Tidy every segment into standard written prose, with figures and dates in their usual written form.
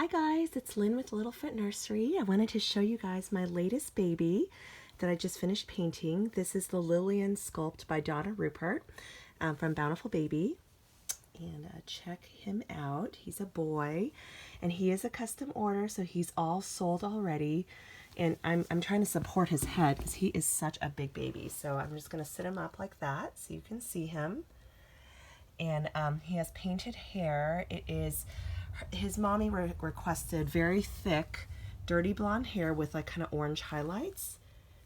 Hi guys, it's Lynn with Little Foot Nursery. I wanted to show you guys my latest baby that I just finished painting. This is the Lillian sculpt by Donna RuBert from Bountiful Baby. And check him out. He's a boy and he is a custom order, so he's all sold already. And I'm trying to support his head because he is such a big baby. So I'm just going to sit him up like that so you can see him. And he has painted hair. It is, his mommy requested very thick, dirty blonde hair with like kind of orange highlights.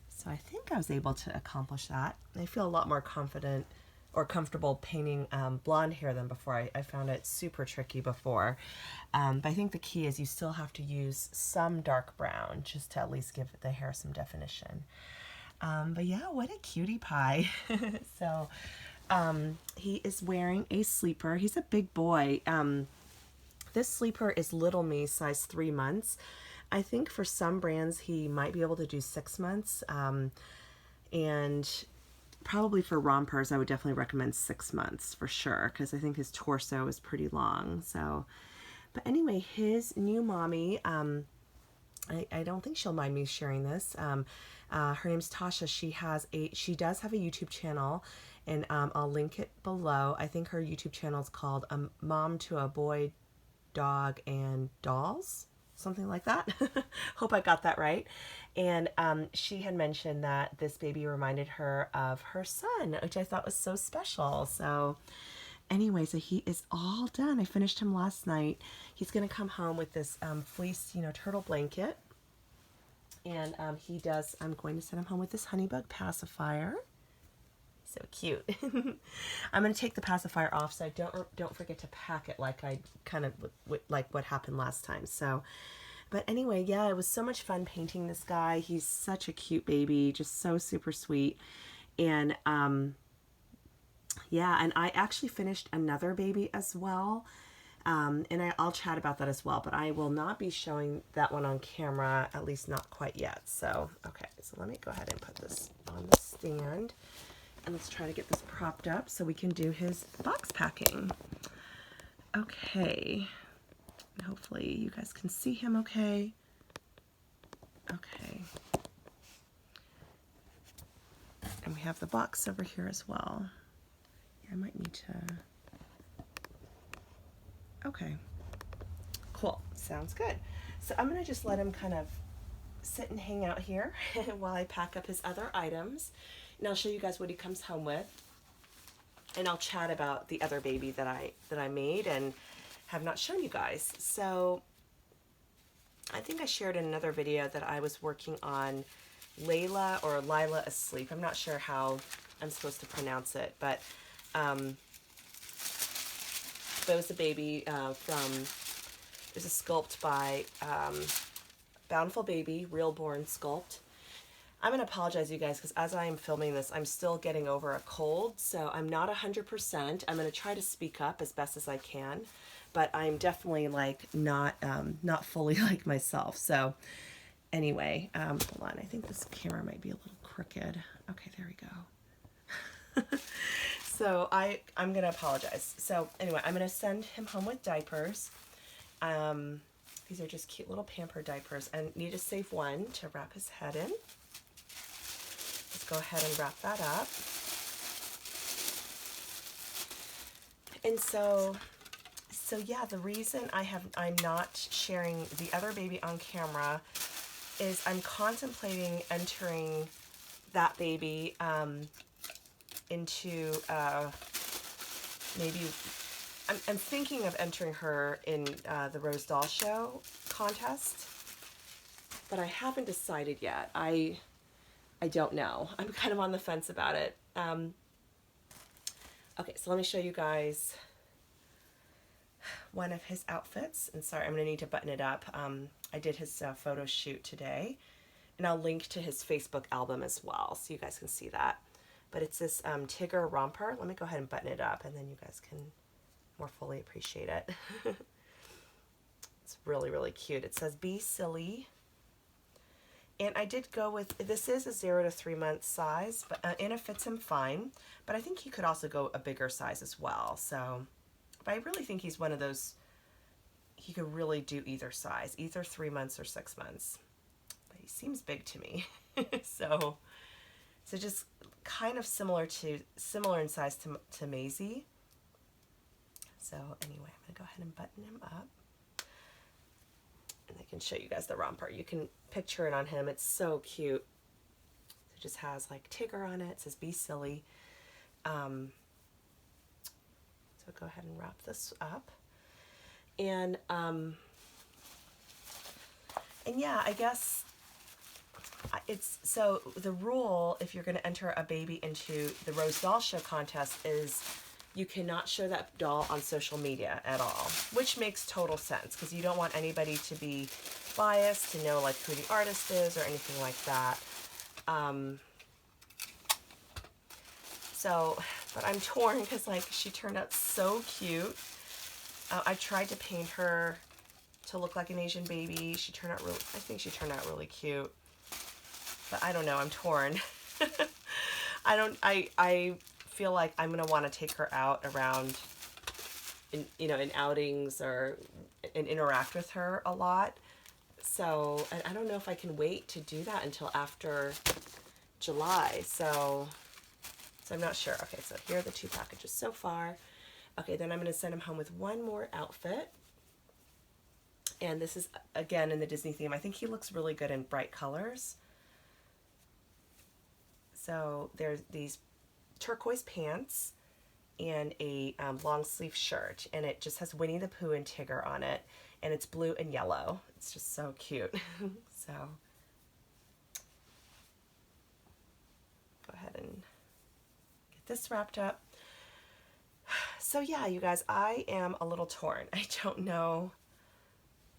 So I think I was able to accomplish that. I feel a lot more confident or comfortable painting blonde hair than before. I found it super tricky before. But I think the key is you still have to use some dark brown just to at least give the hair some definition. But yeah, what a cutie pie. So he is wearing a sleeper. He's a big boy. This sleeper is Little Me, size 3 months. I think for some brands he might be able to do 6 months. And probably for rompers, I would definitely recommend 6 months for sure, because I think his torso is pretty long. So, but anyway, his new mommy, I don't think she'll mind me sharing this. Her name's Tasha. She does have a YouTube channel, and I'll link it below. I think her YouTube channel is called Mom to a Boy, Dog, and Dolls, something like that. Hope I got that right. And she had mentioned that this baby reminded her of her son, which I thought was so special. So anyway, so he is all done. I finished him last night. He's going to come home with this fleece, turtle blanket. And I'm going to send him home with this honeybug pacifier. So cute. I'm going to take the pacifier off so I don't forget to pack it like I kind of like what happened last time. So, but anyway, yeah, it was so much fun painting this guy. He's such a cute baby, just so super sweet. And yeah, and I actually finished another baby as well. And I'll chat about that as well, but I will not be showing that one on camera, at least not quite yet. So, okay, so let me go ahead and put this on the stand. And let's try to get this propped up so we can do his box packing. Okay. Hopefully you guys can see him okay. Okay. And we have the box over here as well. I might need to... Okay. Cool. Sounds good. So I'm going to just let him kind of sit and hang out here while I pack up his other items. And I'll show you guys what he comes home with. And I'll chat about the other baby that I made and have not shown you guys. So I think I shared in another video that I was working on Layla or Lila Asleep. I'm not sure how I'm supposed to pronounce it, but it was a baby there's a sculpt by Bountiful Baby, Real Born Sculpt. I'm going to apologize, you guys, because as I am filming this, I'm still getting over a cold, so I'm not 100%. I'm going to try to speak up as best as I can, but I'm definitely like not fully like myself. So anyway, hold on. I think this camera might be a little crooked. Okay, there we go. So I'm going to apologize. So anyway, I'm going to send him home with diapers. These are just cute little pamper diapers, and need to save one to wrap his head in. Let's go ahead and wrap that up. And so yeah, the reason I'm not sharing the other baby on camera is I'm contemplating entering that baby into maybe I'm thinking of entering her in the Rose Doll Show contest, but I haven't decided yet. I don't know. I'm kind of on the fence about it. Okay, so let me show you guys one of his outfits. And sorry, I'm going to need to button it up. I did his photo shoot today, and I'll link to his Facebook album as well so you guys can see that. But it's this Tigger romper. Let me go ahead and button it up, and then you guys can more fully appreciate it. It's really, really cute. It says, "Be silly." And I did go with, this is a 0 to 3 month size, but and it fits him fine. But I think he could also go a bigger size as well. So, but I really think he's one of those he could really do either size, either 3 months or 6 months. But he seems big to me. So just kind of similar in size to Maisie. So anyway, I'm gonna go ahead and button him up. And I can show you guys the romper. You can picture it on him. It's so cute. It just has like Tigger on it. It says "Be Silly." So go ahead and wrap this up. And yeah, I guess it's, so the rule if you're going to enter a baby into the Rose Doll Show contest is you cannot show that doll on social media at all, which makes total sense because you don't want anybody to be biased, to know like who the artist is or anything like that. So, but I'm torn because like she turned out so cute. I tried to paint her to look like an Asian baby. She turned out really, I think she turned out really cute. But I don't know, I'm torn. I feel like I'm going to want to take her out around, in outings and interact with her a lot. So I don't know if I can wait to do that until after July. So I'm not sure. Okay, so here are the 2 packages so far. Okay, then I'm going to send him home with one more outfit. And this is, again, in the Disney theme. I think he looks really good in bright colors. So there's these turquoise pants and a long sleeve shirt, and it just has Winnie the Pooh and Tigger on it, and it's blue and yellow. It's just so cute. So go ahead and get this wrapped up. So yeah, you guys, I am a little torn. I don't know.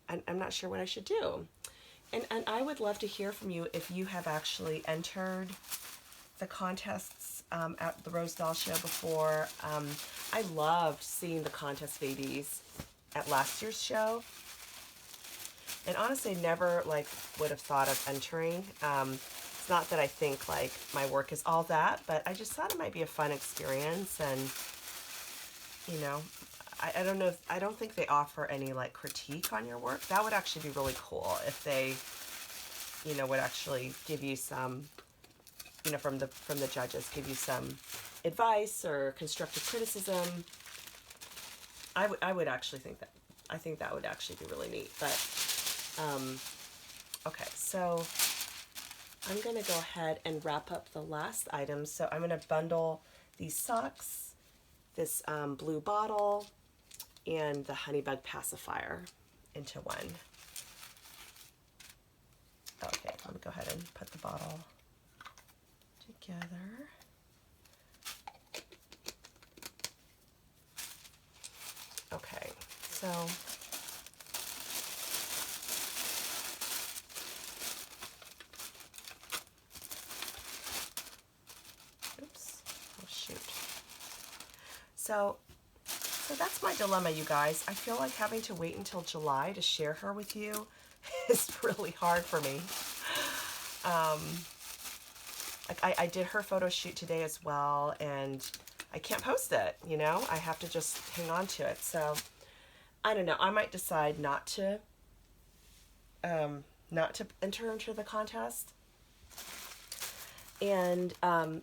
I'm not sure what I should do. And I would love to hear from you if you have actually entered the contests at the Rose Doll Show before. I loved seeing the contest babies at last year's show. And honestly, never like would have thought of entering. It's not that I think like my work is all that, but I just thought it might be a fun experience. And I don't know I don't think they offer any like critique on your work. That would actually be really cool if they, would actually give you some, from the judges, give you some advice or constructive criticism. I would actually think that. I think that would actually be really neat. But okay, so I'm gonna go ahead and wrap up the last item. So I'm gonna bundle these socks, this blue bottle, and the honeybug pacifier into one. Okay, let me go ahead and put the bottle together. Okay, so oops, oh shoot. So that's my dilemma, you guys. I feel like having to wait until July to share her with you is really hard for me. Like I did her photo shoot today as well, and I can't post it, I have to just hang on to it. So I don't know. I might decide not to enter into the contest. And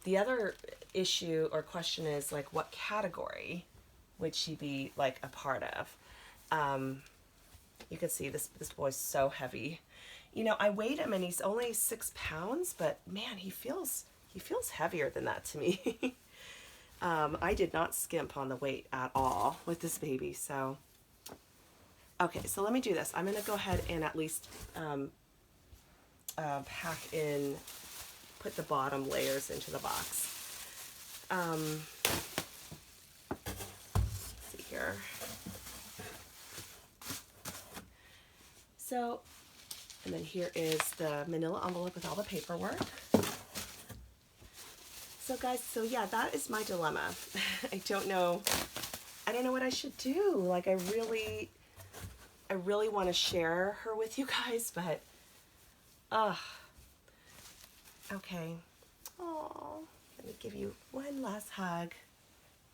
the other issue or question is like, what category would she be like a part of? You can see this boy's so heavy. I weighed him and he's only 6 pounds, but man, he feels heavier than that to me. I did not skimp on the weight at all with this baby. So, okay, so let me do this. I'm going to go ahead and at least put the bottom layers into the box. Let's see here. So, and then here is the manila envelope with all the paperwork. So guys, so yeah, that is my dilemma. I don't know what I should do. Like I really want to share her with you guys, but okay. Oh, let me give you one last hug.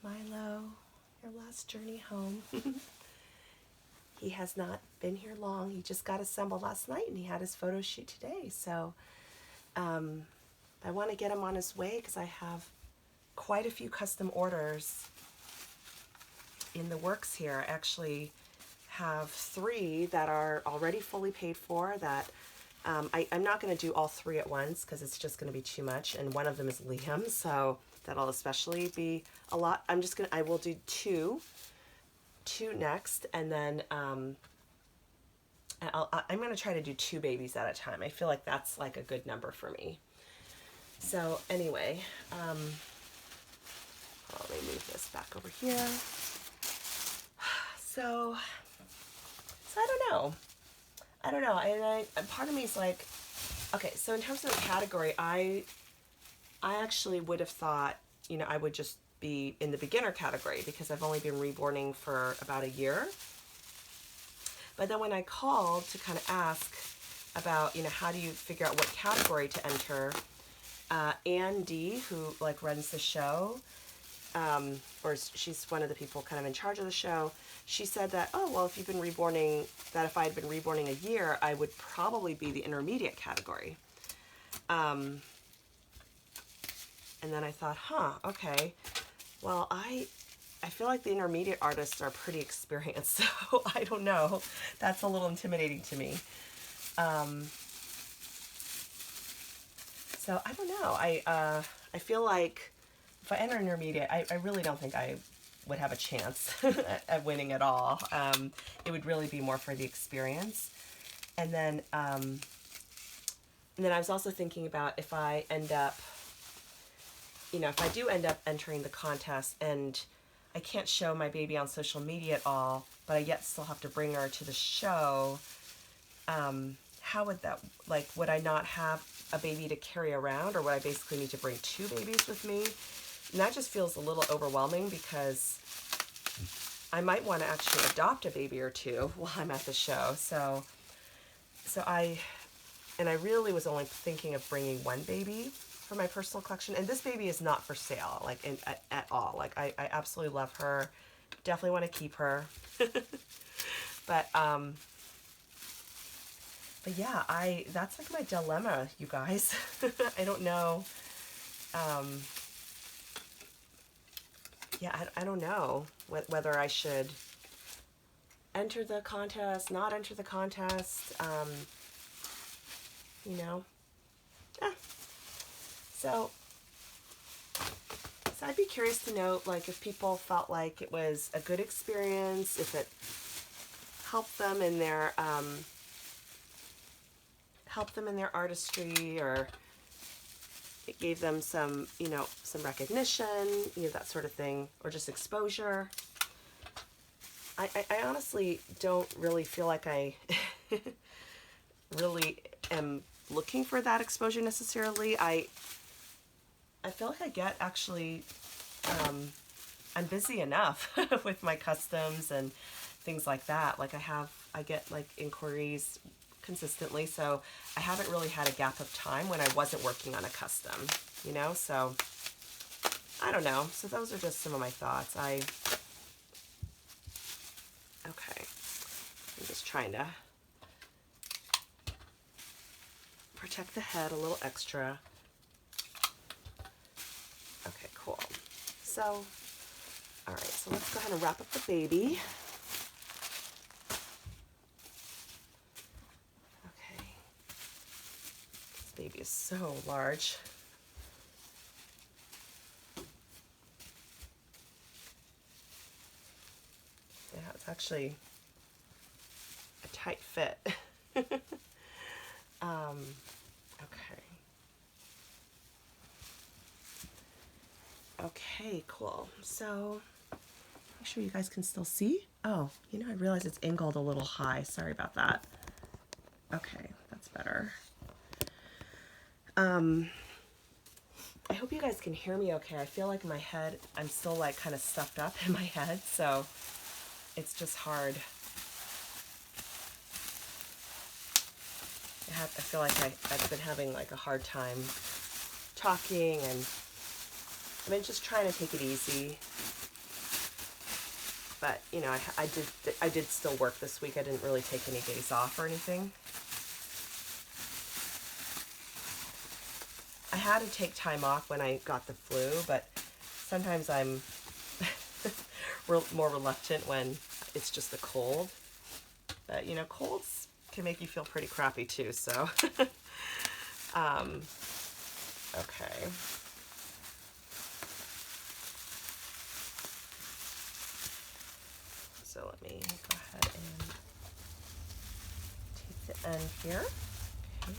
Milo, your last journey home. he has not been here long. He just got assembled last night and he had his photo shoot today. So I want to get him on his way because I have quite a few custom orders in the works here. I actually have 3 that are already fully paid for that I'm not going to do all 3 at once because it's just going to be too much, and one of them is Liam, so that'll especially be a lot. I will do two next, and then I'm going to try to do 2 babies at a time. I feel like that's like a good number for me. So anyway, let me move this back over here. So I don't know. And part of me is like, okay, so in terms of the category, I actually would have thought, you know, I would just be in the beginner category because I've only been reborning for about a year. But then when I called to kind of ask about, you know, how do you figure out what category to enter, Andy, who like runs the show, or she's one of the people kind of in charge of the show, she said that, oh, well, if you've been reborning, that if I had been reborning a year, I would probably be the intermediate category. And then I thought, okay, well, I feel like the intermediate artists are pretty experienced, so I don't know. That's a little intimidating to me. So I don't know. I feel like if I enter intermediate, I really don't think I would have a chance at winning at all. It would really be more for the experience. And then I was also thinking about if I end up, you know, if I do end up entering the contest and I can't show my baby on social media at all, but I yet still have to bring her to the show, how would that, like, would I not have a baby to carry around, or would I basically need to bring 2 babies with me? And that just feels a little overwhelming because I might want to actually adopt a baby or 2 while I'm at the show. So I really was only thinking of bringing 1 baby for my personal collection. And this baby is not for sale, like at all. Like I absolutely love her. Definitely want to keep her. But yeah, that's like my dilemma, you guys. I don't know. Yeah, I don't know whether I should enter the contest, not enter the contest, you know. So I'd be curious to know, like, if people felt like it was a good experience, if it helped them in their artistry, or it gave them some, you know, some recognition, you know, that sort of thing, or just exposure. I honestly don't really feel like I really am looking for that exposure necessarily. I feel like I get actually, I'm busy enough with my customs and things like that. Like I get like inquiries consistently, so I haven't really had a gap of time when I wasn't working on a custom, you know. So I don't know. So those are just some of my thoughts. Okay, I'm just trying to protect the head a little extra. Okay, cool. So, all right, so let's go ahead and wrap up the baby. Okay, this baby is so large. Yeah, it's actually a tight fit. Okay. Okay, cool. So, make sure you guys can still see. Oh, you know, I realize it's angled a little high. Sorry about that. Okay, that's better. I hope you guys can hear me okay. I feel like my head, I'm still like kind of stuffed up in my head, so it's just hard. I feel like I've been having like a hard time talking, and I've been just trying to take it easy. But, you know, I did still work this week. I didn't really take any days off or anything. I had to take time off when I got the flu, but sometimes I'm more reluctant when it's just a cold. But, you know, colds can make you feel pretty crappy too, so. Okay. So let me go ahead and take the end here. Okay.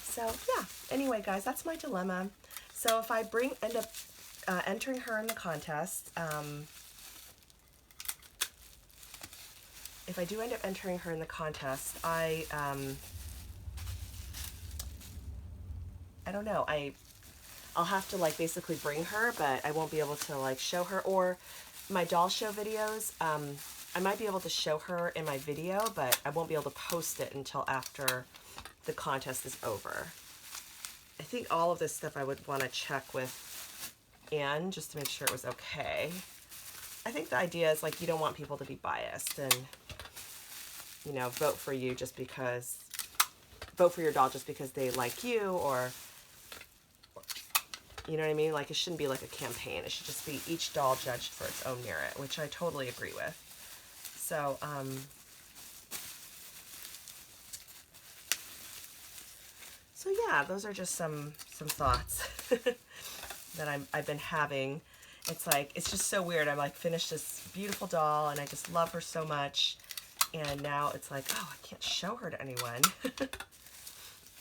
So yeah, anyway guys, that's my dilemma. So if I end up entering her in the contest, if I do end up entering her in the contest, I don't know, I'll have to like basically bring her, but I won't be able to like show her. Or my doll show videos, I might be able to show her in my video, but I won't be able to post it until after the contest is over. I think all of this stuff I would want to check with Anne just to make sure it was okay. I think the idea is like you don't want people to be biased and, you know, vote for your doll just because they like you, or, you know what I mean? Like it shouldn't be like a campaign. It should just be each doll judged for its own merit, which I totally agree with. So, so yeah, those are just some thoughts that I've been having. It's like, it's just so weird. I'm like finished this beautiful doll and I just love her so much. And now it's like, oh, I can't show her to anyone.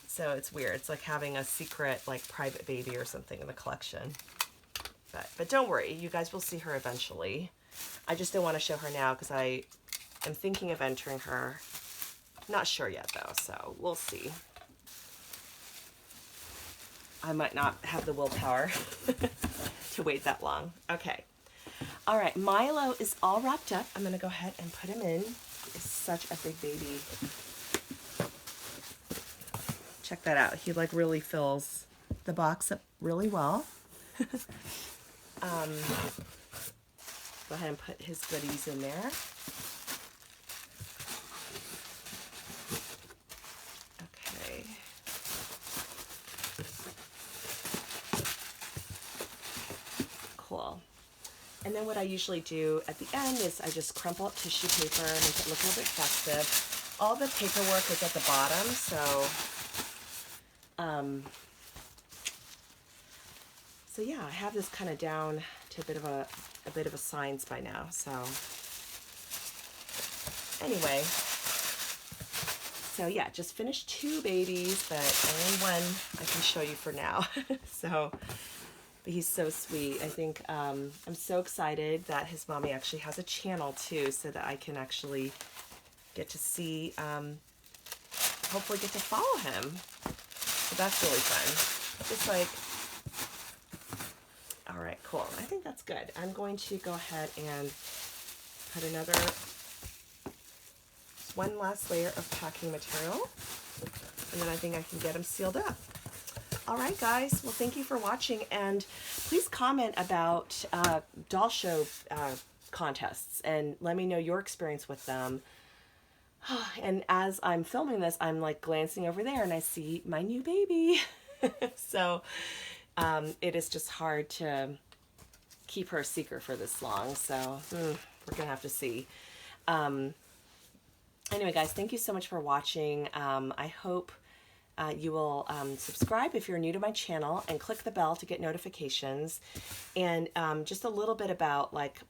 So it's weird. It's like having a secret, like private baby or something in the collection. But don't worry, you guys will see her eventually. I just don't want to show her now because I am thinking of entering her. Not sure yet though, so we'll see. I might not have the willpower to wait that long. Okay. All right, Milo is all wrapped up. I'm gonna go ahead and put him in. He's such a big baby. Check that out. He like really fills the box up really well. Go ahead and put his goodies in there. Okay. Cool. And then what I usually do at the end is I just crumple up tissue paper, make it look a little bit festive. All the paperwork is at the bottom, so yeah, I have this kind of down to a bit of a science by now. So anyway, so yeah, just finished 2 babies, but only one I can show you for now. So, but he's so sweet. I think I'm so excited that his mommy actually has a channel too, so that I can actually get to see, hopefully get to follow him. So that's really fun. It's like, all right, cool. I think that's good. I'm going to go ahead and put one last layer of packing material, and then I think I can get them sealed up. All right, guys. Well, thank you for watching, and please comment about doll show contests and let me know your experience with them. And as I'm filming this, I'm like glancing over there and I see my new baby. So it is just hard to keep her a secret for this long. So we're gonna have to see. Anyway, guys, thank you so much for watching. I hope you will subscribe if you're new to my channel and click the bell to get notifications. And just a little bit about like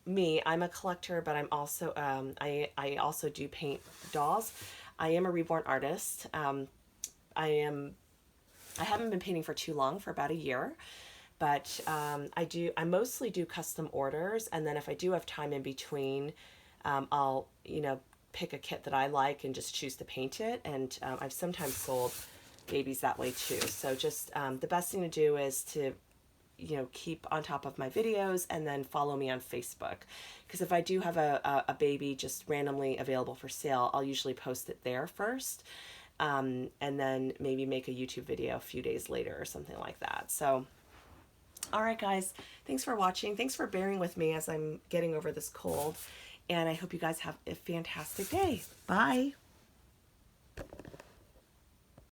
me. I'm a collector, but I'm also I also do paint dolls. I am a reborn artist. I haven't been painting for too long, for about a year, but I mostly do custom orders, and then if I do have time in between, I'll pick a kit that I like and just choose to paint it. And I've sometimes sold babies that way too. So just the best thing to do is to keep on top of my videos and then follow me on Facebook, because if I do have a baby just randomly available for sale, I'll usually post it there first, and then maybe make a YouTube video a few days later or something like that. So All right, guys. Thanks for watching. Thanks for bearing with me as I'm getting over this cold. And I hope you guys have a fantastic day. Bye.